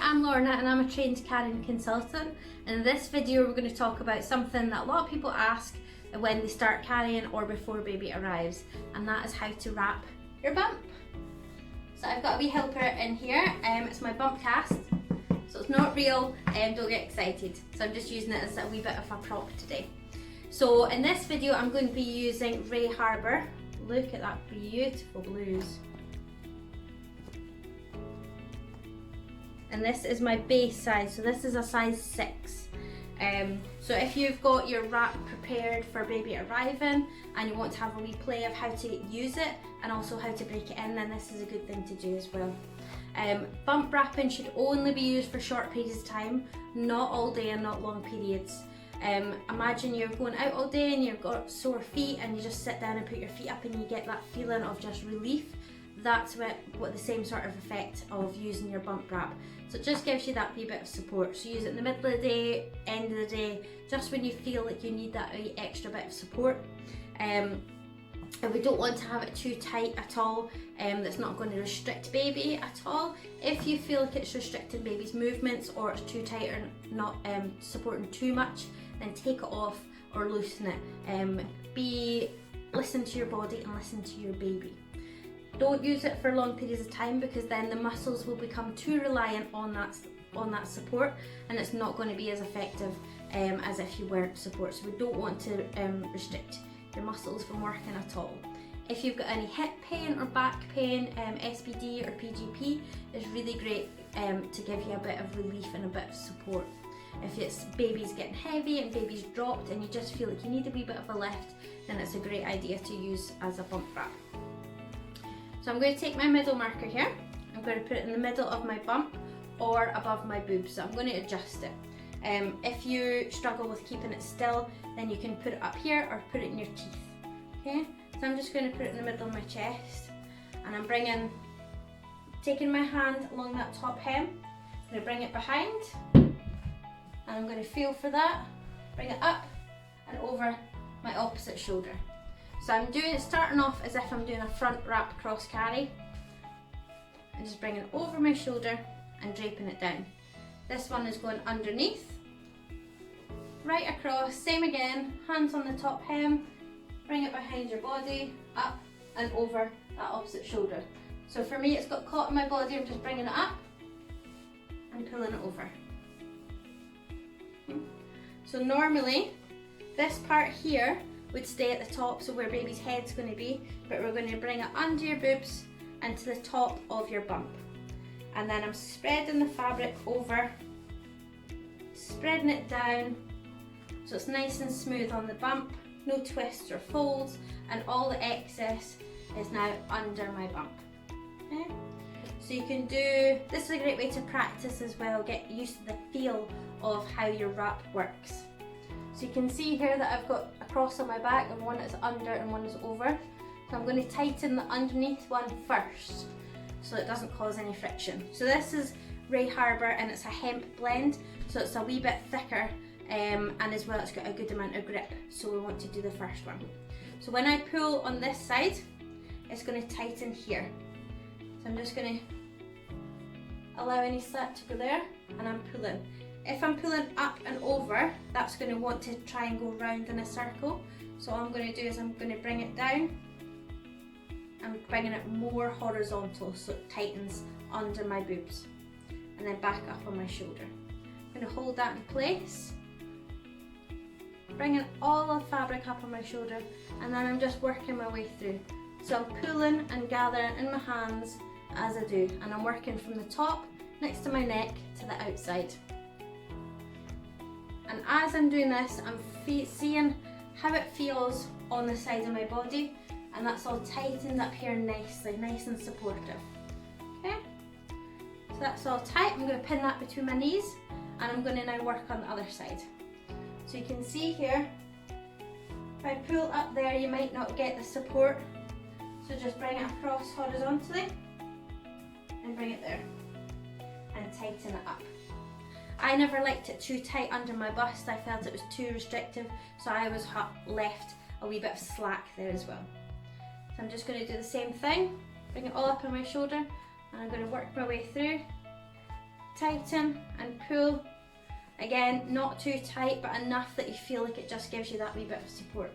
I'm Laurna and I'm a trained carrying consultant, and in this video we're going to talk about something that a lot of people ask when they start carrying or before baby arrives, and that is how to wrap your bump. So I've got a wee helper in here, it's my bump cast, so it's not real, don't get excited, so I'm just using it as a wee bit of a prop today. So in this video I'm going to be using Ray Harbour. Look at that beautiful blues. And this is my base size, so this is a size 6. So if you've got your wrap prepared for baby arriving and you want to have a wee play of how to use it and also how to break it in, then this is a good thing to do as well. Bump wrapping should only be used for short periods of time, not all day and not long periods. Imagine you're going out all day and you've got sore feet and you just sit down and put your feet up and you get that feeling of just relief. That's what the same sort of effect of using your bump wrap. So it just gives you that wee bit of support. So use it in the middle of the day, end of the day, just when you feel like you need that wee extra bit of support. And we don't want to have it too tight at all, that's not going to restrict baby at all. If you feel like it's restricting baby's movements or it's too tight or not supporting too much, then take it off or loosen it. Listen to your body and listen to your baby. Don't use it for long periods of time because then the muscles will become too reliant on that support, and it's not going to be as effective as if you weren't support. So we don't want to restrict your muscles from working at all. If you've got any hip pain or back pain, SBD or PGP is really great to give you a bit of relief and a bit of support. If it's baby's getting heavy and baby's dropped and you just feel like you need a wee bit of a lift, then it's a great idea to use as a bump wrap. So I'm going to take my middle marker here, I'm going to put it in the middle of my bump or above my boobs, so I'm going to adjust it. If you struggle with keeping it still, then you can put it up here or put it in your teeth. Okay, so I'm just going to put it in the middle of my chest, and I'm taking my hand along that top hem, I'm going to bring it behind, and I'm going to feel for that, bring it up and over my opposite shoulder. So I'm starting off as if I'm doing a front wrap cross carry, and just bringing it over my shoulder and draping it down. This one is going underneath, right across, same again, hands on the top hem, bring it behind your body, up and over that opposite shoulder. So for me it's got caught in my body, I'm just bringing it up and pulling it over. So normally this part here would stay at the top, so where baby's head's going to be, but we're going to bring it under your boobs and to the top of your bump. And then I'm spreading the fabric over, spreading it down so it's nice and smooth on the bump, no twists or folds, and all the excess is now under my bump. Okay? So you can this is a great way to practice as well, get used to the feel of how your wrap works. So you can see here that I've got a cross on my back, and one is under and one is over. So I'm going to tighten the underneath one first so it doesn't cause any friction. So this is Ray Harbour and it's a hemp blend, so it's a wee bit thicker and as well it's got a good amount of grip, so we want to do the first one. So when I pull on this side, it's going to tighten here. So I'm just going to allow any slack to go there, and I'm pulling. If I'm pulling up and over, that's going to want to try and go round in a circle. So all I'm going to do is I'm going to bring it down. I'm bringing it more horizontal so it tightens under my boobs, and then back up on my shoulder. I'm going to hold that in place, bringing all the fabric up on my shoulder, and then I'm just working my way through. So I'm pulling and gathering in my hands as I do, and I'm working from the top next to my neck to the outside. And as I'm doing this, I'm seeing how it feels on the side of my body, and that's all tightened up here nicely, nice and supportive. Okay, so that's all tight. I'm going to pin that between my knees, and I'm going to now work on the other side. So you can see here, if I pull up there, you might not get the support, so just bring it across horizontally and bring it there and tighten it up. I never liked it too tight under my bust, I felt it was too restrictive, so I always left a wee bit of slack there as well. So I'm just going to do the same thing, bring it all up on my shoulder, and I'm going to work my way through tighten and pull. Again, not too tight, but enough that you feel like it just gives you that wee bit of support.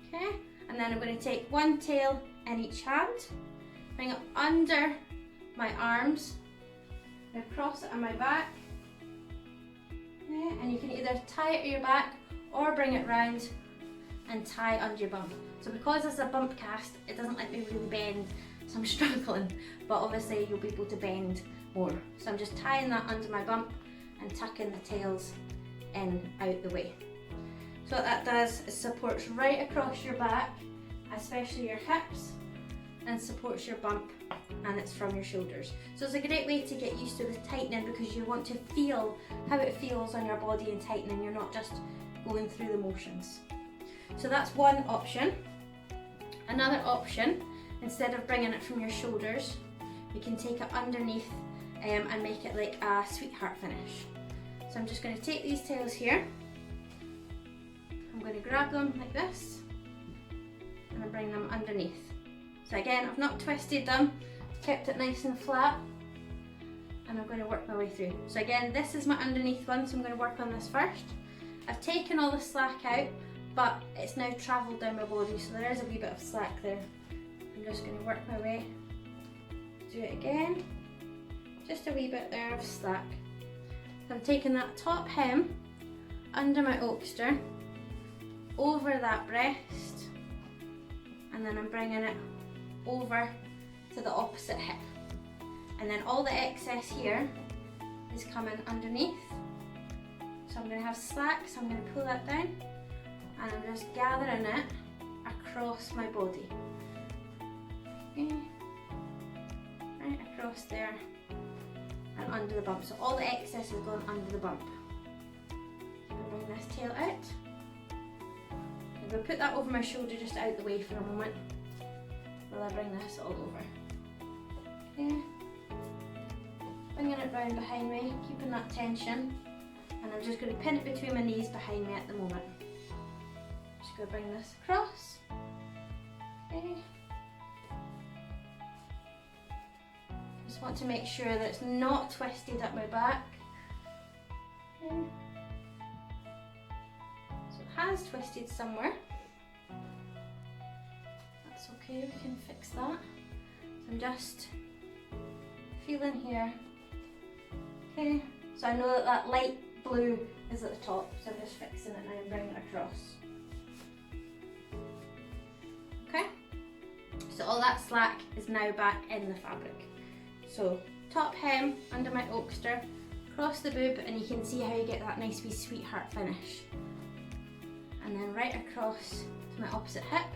Okay, and then I'm going to take one tail in each hand, bring it under my arms, across it on my back. Okay, and you can either tie it to your back or bring it round and tie under your bump. So because it's a bump cast, it doesn't let me really bend, so I'm struggling, but obviously you'll be able to bend more. So I'm just tying that under my bump and tucking the tails in out the way. So what that does is supports right across your back, especially your hips, and supports your bump, and it's from your shoulders. So it's a great way to get used to the tightening, because you want to feel how it feels on your body and tightening. You're not just going through the motions. So that's one option. Another option, instead of bringing it from your shoulders, we can take it underneath and make it like a sweetheart finish. So I'm just going to take these tails here, I'm going to grab them like this, and I bring them underneath. So again, I've not twisted them, kept it nice and flat, and I'm going to work my way through. So again, this is my underneath one, so I'm going to work on this first. I've taken all the slack out, but it's now travelled down my body, so there is a wee bit of slack there. I'm just going to work my way, do it again, just a wee bit there of slack. So I'm taking that top hem under my oakster, over that breast, and then I'm bringing it over to the opposite hip. And then all the excess here is coming underneath. So I'm going to have slack, so I'm going to pull that down, and I'm just gathering it across my body. Okay. Right across there and under the bump. So all the excess is going under the bump. I'll bring this tail out. I'm going to put that over my shoulder, just out the way for a moment while I bring this all over. Okay. Bringing it round behind me, keeping that tension. And I'm just going to pin it between my knees behind me at the moment. Just going to bring this across. Okay. Just want to make sure that it's not twisted up my back. Okay. So it has twisted somewhere. That's okay, we can fix that. So I'm just feeling here. Okay, so I know that that light blue is at the top, so I'm just fixing it now and bringing it across. Okay, so all that slack is now back in the fabric. So top hem under my oakster, across the boob, and you can see how you get that nice wee sweetheart finish. And then right across to my opposite hip.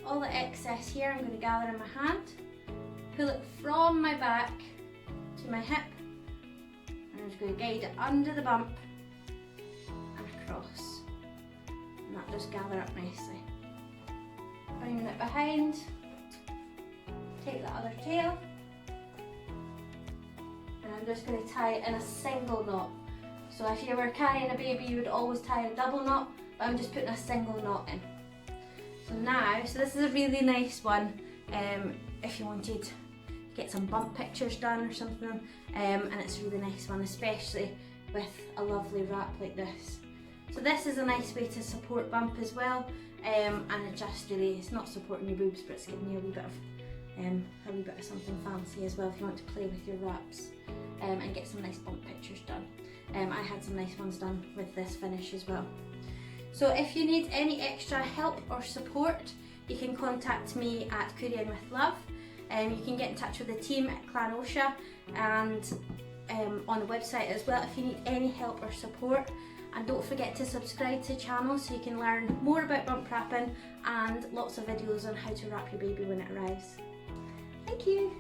All the excess here I'm going to gather in my hand, pull it from my back to my hip, and I'm just going to guide it under the bump and across, and that just gather up nicely. Bringing it behind, take the other tail, and I'm just going to tie it in a single knot. So if you were carrying a baby, you would always tie a double knot, but I'm just putting a single knot in. So now, so this is a really nice one if you wanted to get some bump pictures done or something, and it's a really nice one, especially with a lovely wrap like this. So this is a nice way to support bump as well, and it just really, it's not supporting your boobs, but it's giving you a wee bit of something fancy as well if you want to play with your wraps and get some nice bump pictures done. I had some nice ones done with this finish as well. So if you need any extra help or support, you can contact me at Couriering with Love. You can get in touch with the team at Clan Oscha and on the website as well if you need any help or support. And don't forget to subscribe to the channel so you can learn more about bump wrapping and lots of videos on how to wrap your baby when it arrives. Thank you!